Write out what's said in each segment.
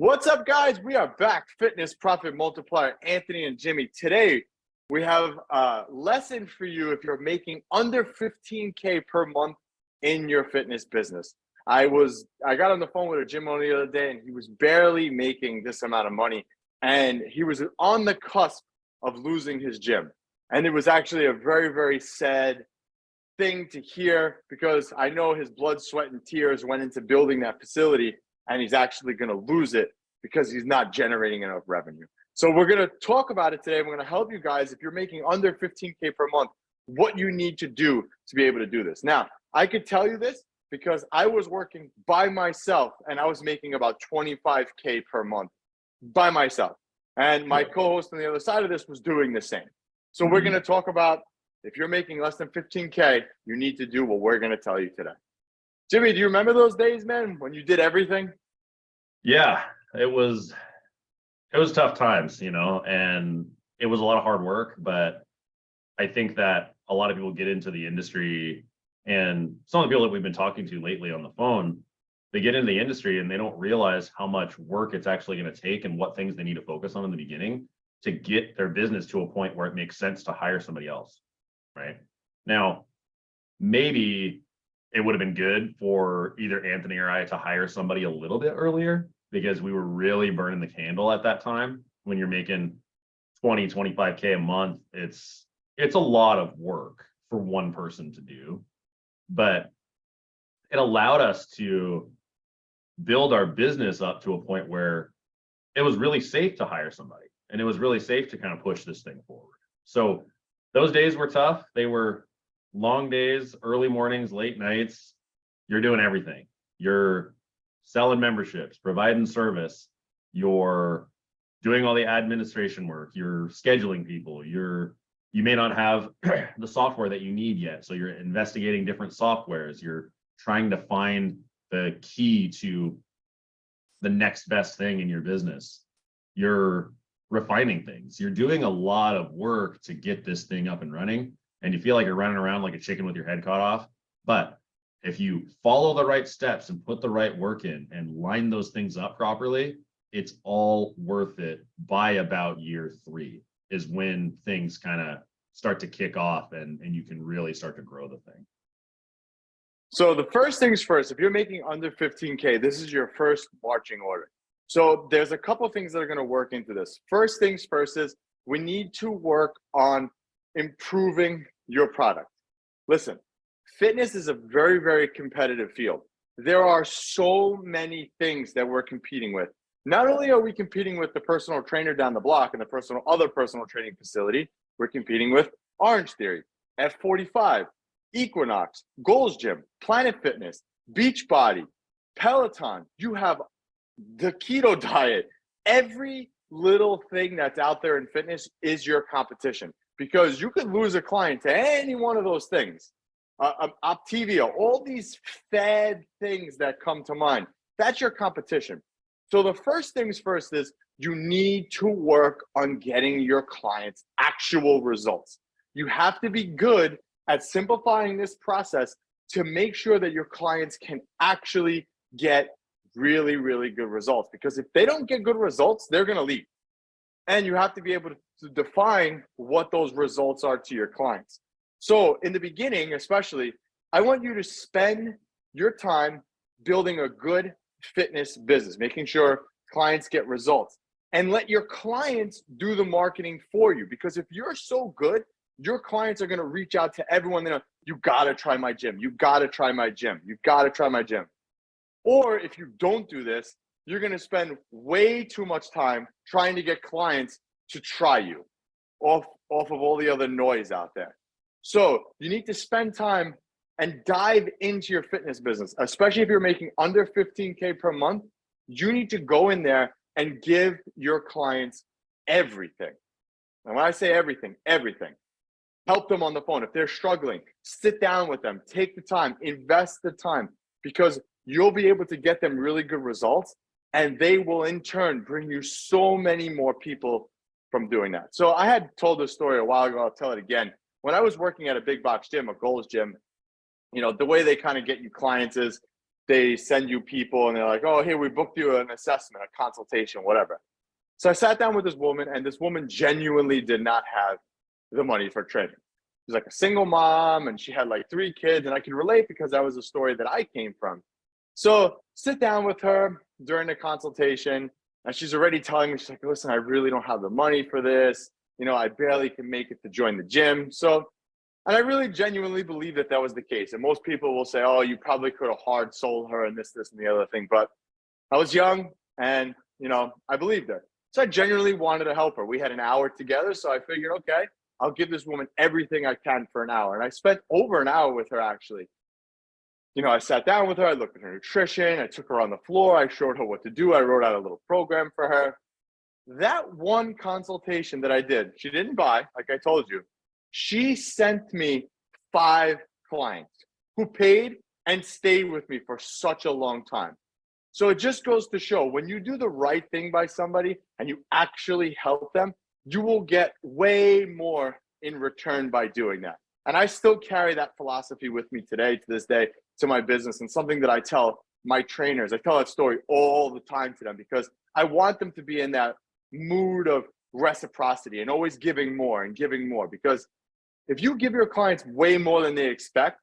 What's up, guys? We are back. Fitness Profit Multiplier, Anthony and Jimmy. Today, we have a lesson for you if you're making under 15K per month in your fitness business. I got on the phone with a gym owner the other day, and he was barely making this amount of money, and he was on the cusp of losing his gym. And it was actually a very, very sad thing to hear because I know his blood, sweat, and tears went into building that facility, and he's actually going to lose it because he's not generating enough revenue. So we're going to talk about it today. We're going to help you guys, if you're making under 15K per month, what you need to do to be able to do this. Now, I could tell you this because I was working by myself and I was making about 25K per month by myself. And my co-host on the other side of this was doing the same. So we're going to talk about if you're making less than 15K, you need to do what we're going to tell you today. Jimmy, do you remember those days, man, when you did everything? Yeah, it was tough times, and it was a lot of hard work, but I think that a lot of people get into the industry, and some of the people that we've been talking to lately on the phone, they get into the industry and they don't realize how much work it's actually going to take and what things they need to focus on in the beginning to get their business to a point where it makes sense to hire somebody else, right? Now, maybe it would have been good for either Anthony or I to hire somebody a little bit earlier because we were really burning the candle at that time. When you're making 20, 25K a month, it's a lot of work for one person to do, but it allowed us to build our business up to a point where it was really safe to hire somebody and it was really safe to kind of push this thing forward. So those days were tough. They were long days, early mornings, late nights. You're doing everything. You're selling memberships, providing service. You're doing all the administration work. You're scheduling people. You may not have the software that you need yet. So you're investigating different softwares. You're trying to find the key to the next best thing in your business. You're refining things. You're doing a lot of work to get this thing up and running. And you feel like you're running around like a chicken with your head cut off. But if you follow the right steps and put the right work in and line those things up properly, it's all worth it. By about year 3 is when things kind of start to kick off and you can really start to grow the thing. So the first things first, if you're making under 15K, this is your first marching order. So there's a couple of things that are going to work into this. First things first is we need to work on improving your product. Listen, fitness is a very, very competitive field. There are so many things that we're competing with. Not only are we competing with the personal trainer down the block and the other personal training facility, we're competing with Orange Theory, F45, Equinox, Gold's Gym, Planet Fitness, Beachbody, Peloton. You have the keto diet. Every little thing that's out there in fitness is your competition because you could lose a client to any one of those things. Optivia, all these fad things that come to mind, that's your competition. So the first things first is you need to work on getting your clients actual results. You have to be good at simplifying this process to make sure that your clients can actually get really, really good results. Because if they don't get good results, they're going to leave. And you have to be able to define what those results are to your clients. So in the beginning, especially, I want you to spend your time building a good fitness business, making sure clients get results, and let your clients do the marketing for you. Because if you're so good, your clients are going to reach out to everyone. They know, you got to try my gym. You got to try my gym. You got to try my gym. Or if you don't do this, you're going to spend way too much time trying to get clients to try you off of all the other noise out there. So you need to spend time and dive into your fitness business, especially if you're making under 15K per month. You need to go in there and give your clients everything. And when I say everything, everything. Help them on the phone. If they're struggling, sit down with them, take the time, invest the time, because you'll be able to get them really good results, and they will in turn bring you so many more people from doing that. So I had told this story a while ago. I'll tell it again. When I was working at a big box gym, a Gold's Gym, the way they kind of get you clients is they send you people and they're like, oh, hey, we booked you an assessment, a consultation, whatever. So I sat down with this woman, and this woman genuinely did not have the money for training. She's like a single mom, and she had like 3 kids, and I can relate because that was a story that I came from. So sit down with her during the consultation, and she's already telling me, she's like, listen, I really don't have the money for this. You know, I barely can make it to join the gym. So, and I really genuinely believe that that was the case. And most people will say, oh, you probably could have hard sold her and this, and the other thing. But I was young, and, you know, I believed her. So I genuinely wanted to help her. We had an hour together. So I figured, okay, I'll give this woman everything I can for an hour. And I spent over an hour with her, actually. You know, I sat down with her, I looked at her nutrition, I took her on the floor, I showed her what to do, I wrote out a little program for her. That one consultation that I did, she didn't buy, like I told you. She sent me 5 clients who paid and stayed with me for such a long time. So it just goes to show, when you do the right thing by somebody and you actually help them, you will get way more in return by doing that. And I still carry that philosophy with me today, to this day, to my business, and something that I tell my trainers. I tell that story all the time to them because I want them to be in that mood of reciprocity and always giving more and giving more. Because if you give your clients way more than they expect,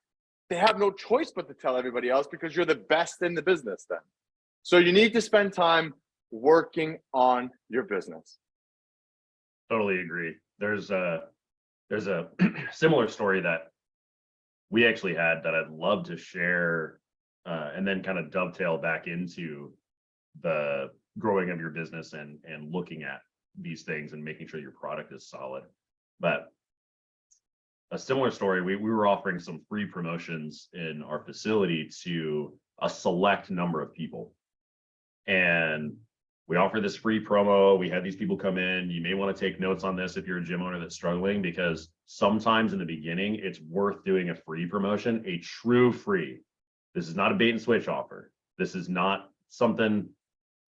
they have no choice but to tell everybody else because you're the best in the business then. So you need to spend time working on your business. Totally agree. There's a similar story that we actually had that I'd love to share, and then kind of dovetail back into the growing of your business and looking at these things and making sure your product is solid. But a similar story, we were offering some free promotions in our facility to a select number of people. And we offer this free promo. We had these people come in. You may want to take notes on this if you're a gym owner that's struggling, because sometimes in the beginning, it's worth doing a free promotion, a true free. This is not a bait and switch offer. This is not something,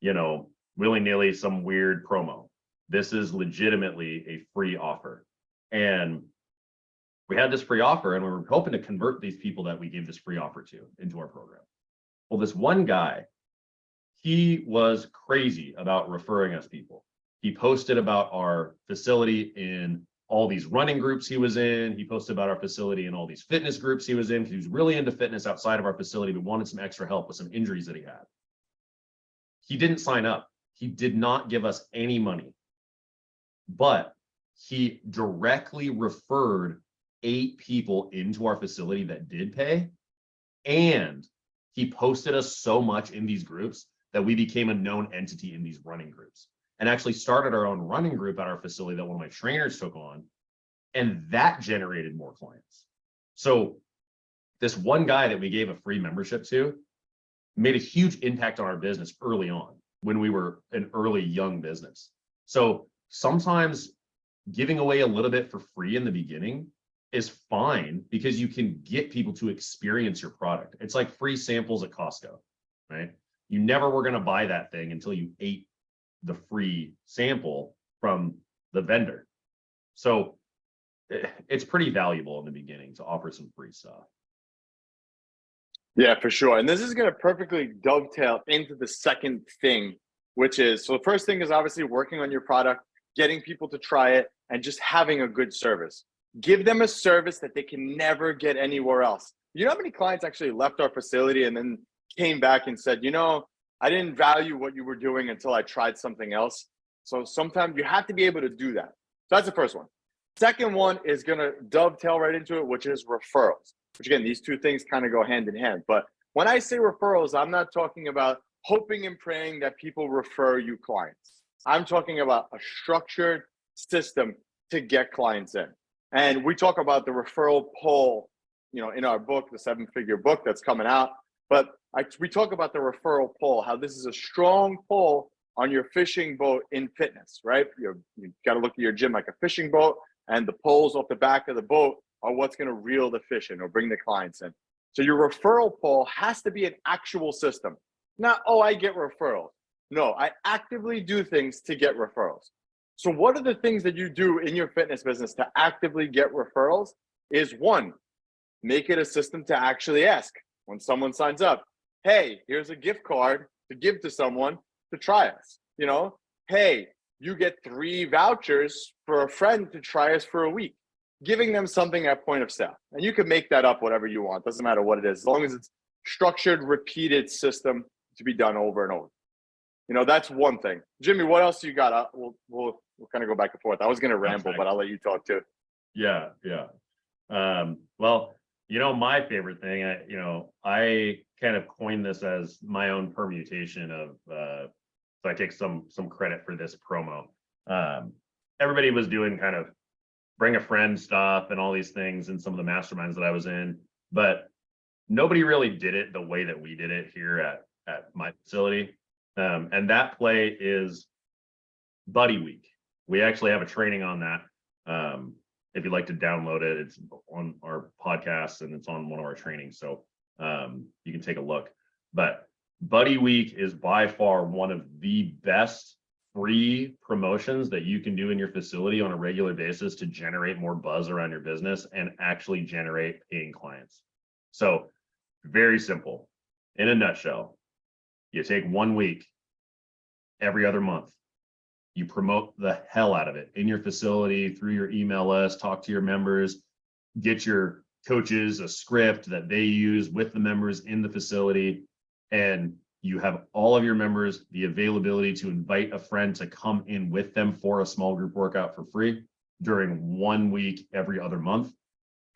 you know, willy-nilly, some weird promo. This is legitimately a free offer. And we had this free offer, and we were hoping to convert these people that we gave this free offer to into our program. Well, this one guy, he was crazy about referring us people. He posted about our facility in all these running groups he was in. He posted about our facility in all these fitness groups he was in. He was really into fitness outside of our facility, but wanted some extra help with some injuries that he had. He didn't sign up. He did not give us any money, but he directly referred 8 people into our facility that did pay. And he posted us so much in these groups that we became a known entity in these running groups, and actually started our own running group at our facility that one of my trainers took on, and that generated more clients. So this one guy that we gave a free membership to made a huge impact on our business early on when we were an early young business. So sometimes giving away a little bit for free in the beginning is fine because you can get people to experience your product. It's like free samples at Costco, right? You never were going to buy that thing until you ate the free sample from the vendor. So it's pretty valuable in the beginning to offer some free stuff. Yeah, for sure. And this is going to perfectly dovetail into the second thing, which is, so the first thing is obviously working on your product, getting people to try it, and just having a good service. Give them a service that they can never get anywhere else. You know how many clients actually left our facility and then came back and said, you know, I didn't value what you were doing until I tried something else. So sometimes you have to be able to do that. So that's the first one. Second one is going to dovetail right into it, which is referrals, which again, these two things kind of go hand in hand. But when I say referrals, I'm not talking about hoping and praying that people refer you clients. I'm talking about a structured system to get clients in. And we talk about the referral poll, you know, in our book, the 7-figure book that's coming out. But we talk about the referral poll, how this is a strong pull on your fishing boat in fitness, right? You've got to look at your gym like a fishing boat, and the poles off the back of the boat are what's going to reel the fish in or bring the clients in. So your referral poll has to be an actual system. Not, oh, I get referrals. No, I actively do things to get referrals. So what are the things that you do in your fitness business to actively get referrals? Is one, make it a system to actually ask when someone signs up, hey, here's a gift card to give to someone to try us. You know, hey, you get 3 vouchers for a friend to try us for a week, giving them something at point of sale. And you can make that up whatever you want. Doesn't matter what it is, as long as it's structured, repeated system to be done over and over. You know, that's one thing. Jimmy, what else you got? We'll kind of go back and forth. I was going to ramble, but I'll let you talk too. Yeah. Well, my favorite thing, I kind of coined this as my own permutation of, so I take some credit for this promo. Everybody was doing kind of bring a friend stuff and all these things in some of the masterminds that I was in, but nobody really did it the way that we did it here at my facility. And that play is Buddy Week. We actually have a training on that. If you'd like to download it, it's on our podcast and it's on one of our trainings. So you can take a look. But Buddy Week is by far one of the best free promotions that you can do in your facility on a regular basis to generate more buzz around your business and actually generate paying clients. So very simple. In a nutshell, you take 1 week every other month. You promote the hell out of it in your facility, through your email list, talk to your members, get your coaches a script that they use with the members in the facility. And you have all of your members the availability to invite a friend to come in with them for a small group workout for free during 1 week every other month.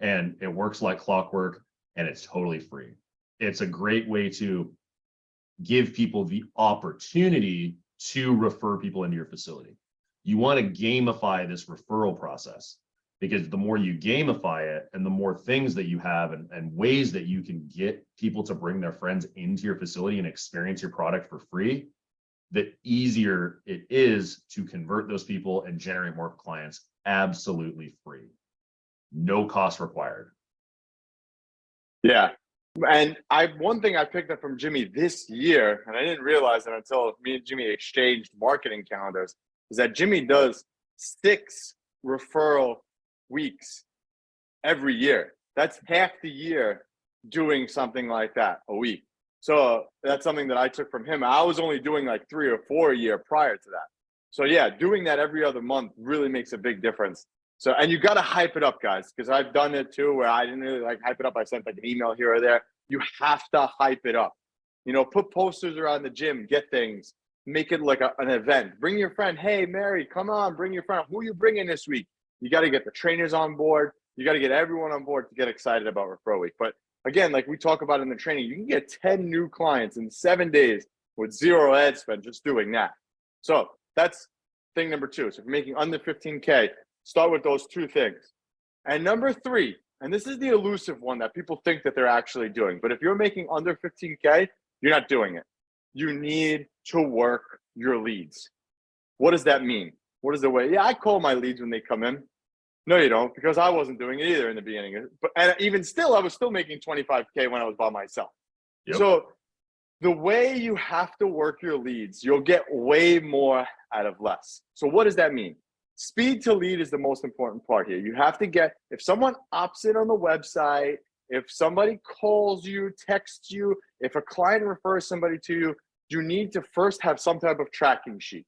And it works like clockwork and it's totally free. It's a great way to give people the opportunity to refer people into your facility. You want to gamify this referral process, because the more you gamify it and the more things that you have and ways that you can get people to bring their friends into your facility and experience your product for free, the easier it is to convert those people and generate more clients absolutely free. No cost required. Yeah. And one thing I picked up from Jimmy this year, and I didn't realize it until me and Jimmy exchanged marketing calendars, is that Jimmy does 6 referral weeks every year. That's half the year doing something like that a week. So that's something that I took from him. I was only doing like 3 or 4 a year prior to that. So yeah, doing that every other month really makes a big difference. So, and you got to hype it up, guys, because I've done it too, where I didn't really like hype it up. I sent like an email here or there. You have to hype it up. Put posters around the gym, get things, make it like an event. Bring your friend. Hey, Mary, come on, bring your friend. Who are you bringing this week? You got to get the trainers on board. You got to get everyone on board to get excited about Referral Week. But again, like we talk about in the training, you can get 10 new clients in 7 days with 0 ad spend just doing that. So that's thing number 2. So if you're making under 15K, start with those 2 things. And number 3, and this is the elusive one that people think that they're actually doing, but if you're making under 15K, you're not doing it. You need to work your leads. What does that mean? What is the way? Yeah, I call my leads when they come in. No, you don't, because I wasn't doing it either in the beginning. And even still, I was still making 25K when I was by myself. Yep. So the way you have to work your leads, you'll get way more out of less. So what does that mean? Speed to lead is the most important part here. You have to get, if someone opts in on the website, if somebody calls you, texts you, if a client refers somebody to you, you need to first have some type of tracking sheet.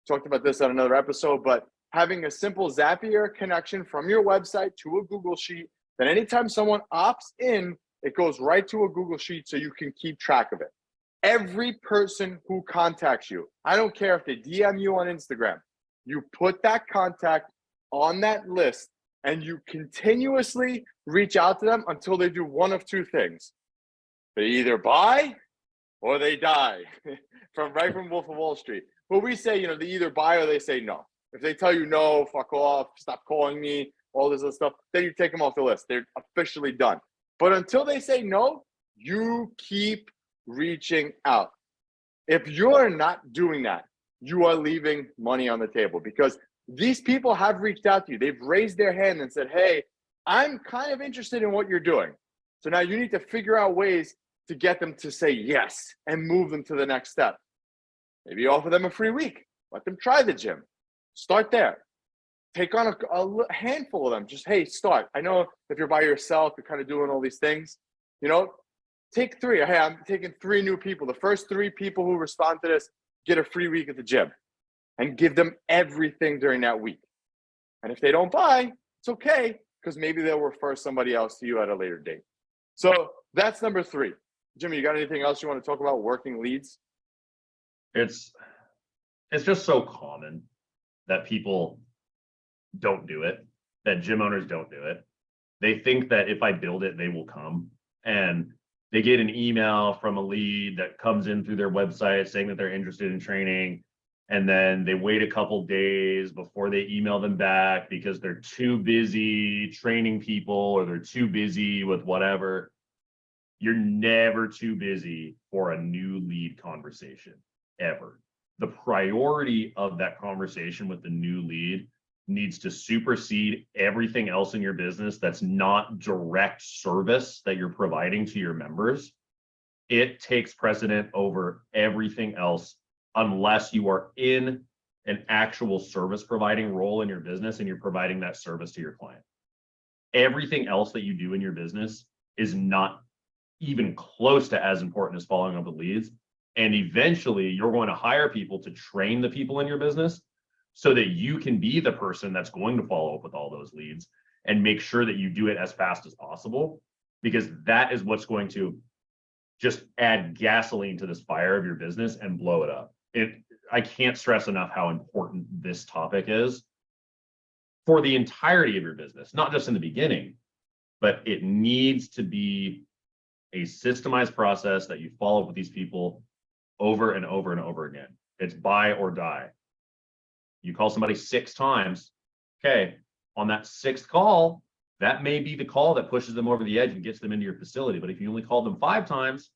Talked about this on another episode, but having a simple Zapier connection from your website to a Google Sheet, then anytime someone opts in, it goes right to a Google Sheet so you can keep track of it. Every person who contacts you, I don't care if they DM you on Instagram, you put that contact on that list and you continuously reach out to them until they do one of 2 things. They either buy or they die. from Wolf of Wall Street. But we say, they either buy or they say no. If they tell you no, fuck off, stop calling me, all this other stuff, then you take them off the list. They're officially done. But until they say no, you keep reaching out. If you're not doing that, you are leaving money on the table, because these people have reached out to you. They've raised their hand and said, hey, I'm kind of interested in what you're doing. So now you need to figure out ways to get them to say yes and move them to the next step. Maybe offer them a free week. Let them try the gym. Start there. Take on a handful of them. Just, hey, start. I know if you're by yourself, you're kind of doing all these things. take 3. Hey, I'm taking 3 new people. The first 3 people who respond to this get a free week at the gym, and give them everything during that week. And if they don't buy, it's okay, because maybe they'll refer somebody else to you at a later date. So that's number 3. Jimmy, you got anything else you want to talk about working leads? It's just so common that people don't do it, that gym owners don't do it. They think that if I build it, they will come. And they get an email from a lead that comes in through their website saying that they're interested in training. And then they wait a couple days before they email them back because they're too busy training people or they're too busy with whatever. You're never too busy for a new lead conversation, ever. The priority of that conversation with the new lead needs to supersede everything else in your business that's not direct service that you're providing to your members. It takes precedent over everything else unless you are in an actual service providing role in your business and you're providing that service to your client. Everything else that you do in your business is not even close to as important as following up with leads. And eventually you're going to hire people to train the people in your business so that you can be the person that's going to follow up with all those leads and make sure that you do it as fast as possible, because that is what's going to just add gasoline to this fire of your business and blow it up. I can't stress enough how important this topic is for the entirety of your business, not just in the beginning, but it needs to be a systemized process that you follow up with these people over and over and over again. It's buy or die. You call somebody 6 times, okay, on that 6th call, that may be the call that pushes them over the edge and gets them into your facility. But if you only called them 5 times,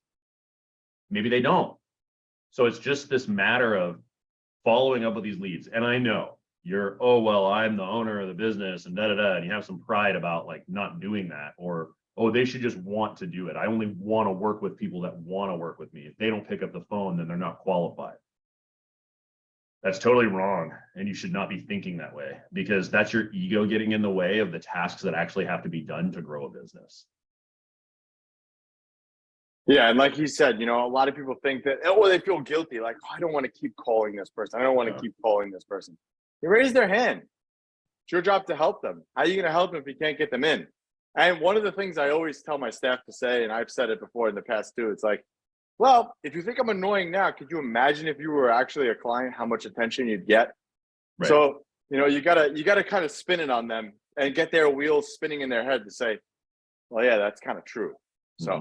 maybe they don't. So it's just this matter of following up with these leads. And I know you're, oh, well, I'm the owner of the business and and you have some pride about like not doing that, or, oh, they should just want to do it. I only want to work with people that want to work with me. If they don't pick up the phone, then they're not qualified. That's totally wrong. And you should not be thinking that way, because that's your ego getting in the way of the tasks that actually have to be done to grow a business. Yeah, and like he said, a lot of people think that, oh, they feel guilty. Like, oh, I don't want to keep calling this person. I don't want to keep calling this person. They raise their hand. It's your job to help them. How are you going to help them if you can't get them in? And one of the things I always tell my staff to say, and I've said it before in the past too, it's like, well, if you think I'm annoying now, could you imagine if you were actually a client, how much attention you'd get? Right. So, you gotta kind of spin it on them and get their wheels spinning in their head to say, well, yeah, that's kind of true. So,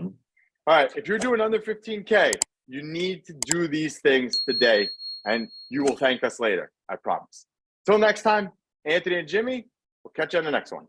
all right, if you're doing under 15K, you need to do these things today, and you will thank us later. I promise. Till next time, Anthony and Jimmy, we'll catch you on the next one.